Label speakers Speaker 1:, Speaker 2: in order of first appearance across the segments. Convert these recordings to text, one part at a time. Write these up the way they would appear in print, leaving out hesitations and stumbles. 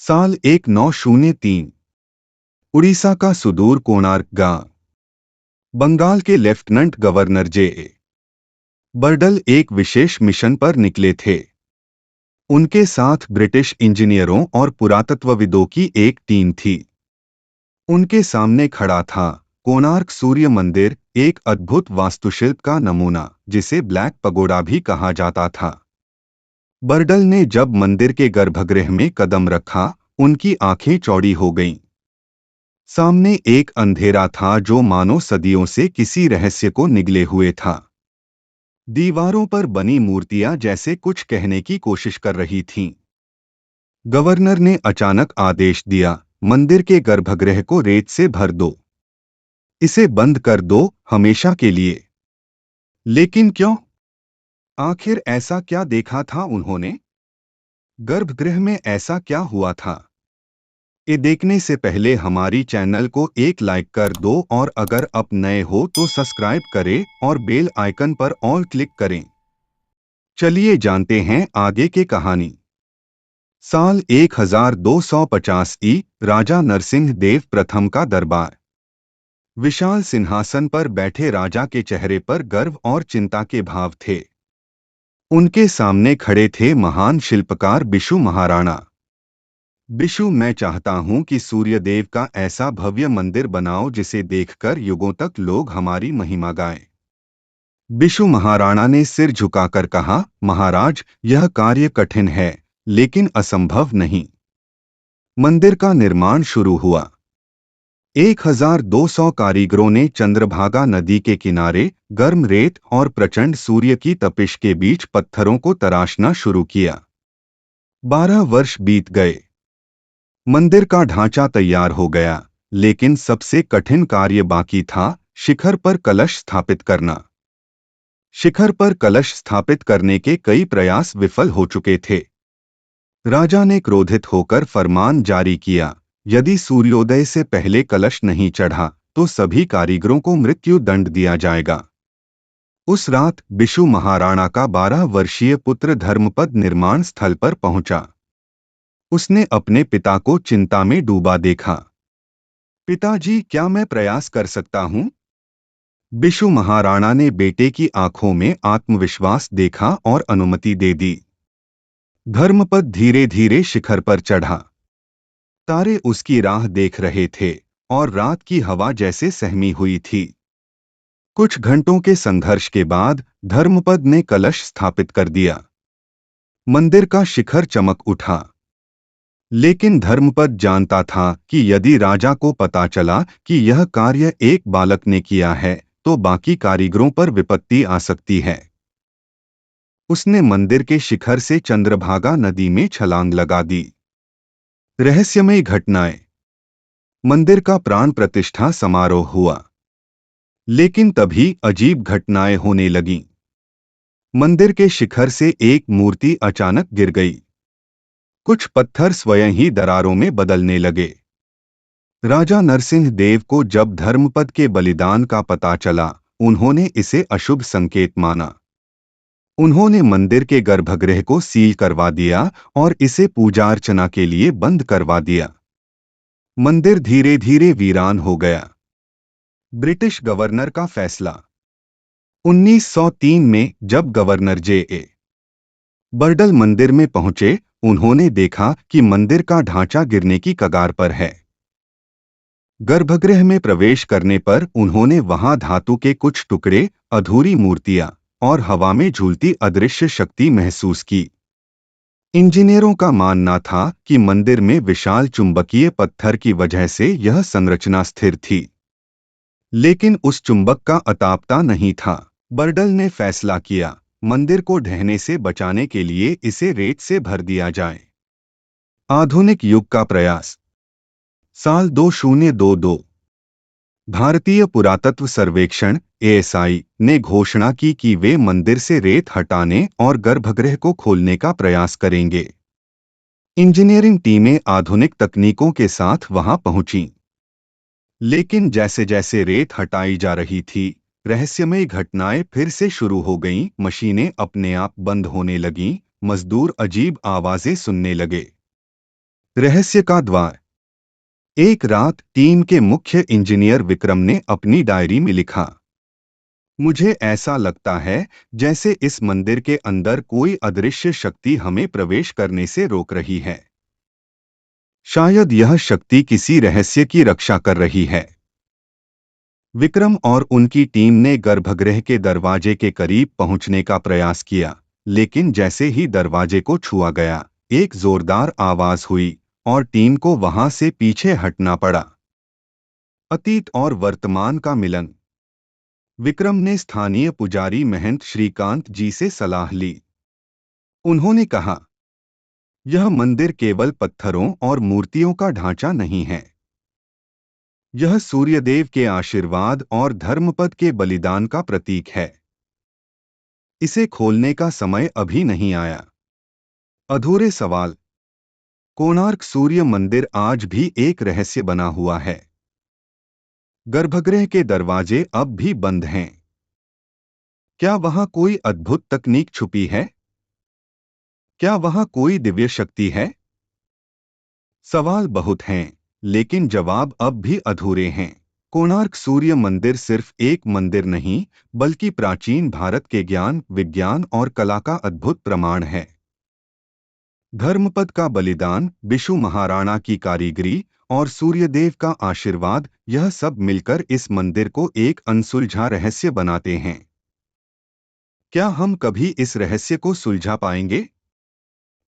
Speaker 1: साल 1903। उड़ीसा का सुदूर कोणार्क गांव। बंगाल के लेफ्टिनेंट गवर्नर जे बर्डल एक विशेष मिशन पर निकले थे। उनके साथ ब्रिटिश इंजीनियरों और पुरातत्वविदों की एक टीम थी। उनके सामने खड़ा था कोणार्क सूर्य मंदिर, एक अद्भुत वास्तुशिल्प का नमूना जिसे ब्लैक पगोडा भी कहा जाता था। बर्डल ने जब मंदिर के गर्भगृह में कदम रखा, उनकी आंखें चौड़ी हो गईं। सामने एक अंधेरा था जो मानो सदियों से किसी रहस्य को निगले हुए था। दीवारों पर बनी मूर्तियां जैसे कुछ कहने की कोशिश कर रही थीं। गवर्नर ने अचानक आदेश दिया, मंदिर के गर्भगृह को रेत से भर दो। इसे बंद कर दो, हमेशा के लिए। लेकिन क्यों? आखिर ऐसा क्या देखा था उन्होंने? गर्भगृह में ऐसा क्या हुआ था? ये देखने से पहले हमारी चैनल को एक लाइक कर दो और अगर आप नए हो तो सब्सक्राइब करें और बेल आइकन पर ऑल क्लिक करें। चलिए जानते हैं आगे की कहानी। साल 1250 राजा नरसिंह देव प्रथम का दरबार। विशाल सिंहासन पर बैठे राजा के चेहरे पर गर्व और चिंता के भाव थे। उनके सामने खड़े थे महान शिल्पकार बिशु महाराणा। बिशु, मैं चाहता हूं कि सूर्यदेव का ऐसा भव्य मंदिर बनाओ जिसे देखकर युगों तक लोग हमारी महिमा गाएं। बिशु महाराणा ने सिर झुकाकर कहा, महाराज, यह कार्य कठिन है, लेकिन असंभव नहीं। मंदिर का निर्माण शुरू हुआ। 1200 कारीगरों ने चंद्रभागा नदी के किनारे गर्म रेत और प्रचंड सूर्य की तपिश के बीच पत्थरों को तराशना शुरू किया। 12 वर्ष बीत गए। मंदिर का ढांचा तैयार हो गया, लेकिन सबसे कठिन कार्य बाकी था, शिखर पर कलश स्थापित करना। शिखर पर कलश स्थापित करने के कई प्रयास विफल हो चुके थे। राजा ने क्रोधित होकर फरमान जारी किया, यदि सूर्योदय से पहले कलश नहीं चढ़ा तो सभी कारीगरों को मृत्यु दंड दिया जाएगा। उस रात बिशु महाराणा का 12 वर्षीय पुत्र धर्मपद निर्माण स्थल पर पहुंचा। उसने अपने पिता को चिंता में डूबा देखा। पिताजी, क्या मैं प्रयास कर सकता हूं? बिशु महाराणा ने बेटे की आंखों में आत्मविश्वास देखा और अनुमति दे दी। धर्मपद धीरे धीरे शिखर पर चढ़ा। तारे उसकी राह देख रहे थे और रात की हवा जैसे सहमी हुई थी। कुछ घंटों के संघर्ष के बाद धर्मपद ने कलश स्थापित कर दिया। मंदिर का शिखर चमक उठा। लेकिन धर्मपद जानता था कि यदि राजा को पता चला कि यह कार्य एक बालक ने किया है तो बाकी कारीगरों पर विपत्ति आ सकती है। उसने मंदिर के शिखर से चंद्रभागा नदी में छलांग लगा दी। रहस्यमयी घटनाएं। मंदिर का प्राण प्रतिष्ठा समारोह हुआ। लेकिन तभी अजीब घटनाएं होने लगीं। मंदिर के शिखर से एक मूर्ति अचानक गिर गई। कुछ पत्थर स्वयं ही दरारों में बदलने लगे। राजा नरसिंह देव को जब धर्मपद के बलिदान का पता चला, उन्होंने इसे अशुभ संकेत माना। उन्होंने मंदिर के गर्भगृह को सील करवा दिया और इसे पूजा अर्चना के लिए बंद करवा दिया। मंदिर धीरे धीरे वीरान हो गया। ब्रिटिश गवर्नर का फैसला। 1903 में जब गवर्नर जे बर्डल मंदिर में पहुंचे, उन्होंने देखा कि मंदिर का ढांचा गिरने की कगार पर है। गर्भगृह में प्रवेश करने पर उन्होंने वहां धातु के कुछ टुकड़े, अधूरी मूर्तियां और हवा में झूलती अदृश्य शक्ति महसूस की। इंजीनियरों का मानना था कि मंदिर में विशाल चुंबकीय पत्थर की वजह से यह संरचना स्थिर थी। लेकिन उस चुंबक का अतापता नहीं था। बर्डल ने फैसला किया, मंदिर को ढहने से बचाने के लिए इसे रेत से भर दिया जाए। आधुनिक युग का प्रयास। साल 2022। भारतीय पुरातत्व सर्वेक्षण (ASI) ने घोषणा की कि वे मंदिर से रेत हटाने और गर्भगृह को खोलने का प्रयास करेंगे। इंजीनियरिंग टीमें आधुनिक तकनीकों के साथ वहां पहुंचीं। लेकिन जैसे जैसे रेत हटाई जा रही थी, रहस्यमयी घटनाएं फिर से शुरू हो गईं। मशीनें अपने आप बंद होने लगीं, मजदूर अजीब आवाजें सुनने लगे। रहस्य का द्वार। एक रात टीम के मुख्य इंजीनियर विक्रम ने अपनी डायरी में लिखा, मुझे ऐसा लगता है जैसे इस मंदिर के अंदर कोई अदृश्य शक्ति हमें प्रवेश करने से रोक रही है। शायद यह शक्ति किसी रहस्य की रक्षा कर रही है। विक्रम और उनकी टीम ने गर्भगृह के दरवाजे के करीब पहुंचने का प्रयास किया, लेकिन जैसे ही दरवाजे को छुआ गया, एक जोरदार आवाज हुई और टीम को वहां से पीछे हटना पड़ा। अतीत और वर्तमान का मिलन। विक्रम ने स्थानीय पुजारी महंत श्रीकांत जी से सलाह ली। उन्होंने कहा, यह मंदिर केवल पत्थरों और मूर्तियों का ढांचा नहीं है। यह सूर्यदेव के आशीर्वाद और धर्मपद के बलिदान का प्रतीक है। इसे खोलने का समय अभी नहीं आया। अधूरे सवाल। कोणार्क सूर्य मंदिर आज भी एक रहस्य बना हुआ है। गर्भगृह के दरवाजे अब भी बंद हैं। क्या वहां कोई अद्भुत तकनीक छुपी है? क्या वहां कोई दिव्य शक्ति है? सवाल बहुत हैं, लेकिन जवाब अब भी अधूरे हैं। कोणार्क सूर्य मंदिर सिर्फ एक मंदिर नहीं, बल्कि प्राचीन भारत के ज्ञान, विज्ञान और कला का अद्भुत प्रमाण है। धर्मपद का बलिदान, बिशु महाराणा की कारीगरी और सूर्यदेव का आशीर्वाद, यह सब मिलकर इस मंदिर को एक अनसुलझा रहस्य बनाते हैं। क्या हम कभी इस रहस्य को सुलझा पाएंगे?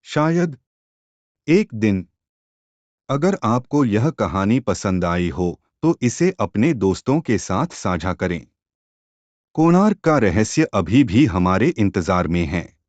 Speaker 1: शायद एक दिन। अगर आपको यह कहानी पसंद आई हो तो इसे अपने दोस्तों के साथ साझा करें। कोणार्क का रहस्य अभी भी हमारे इंतजार में है।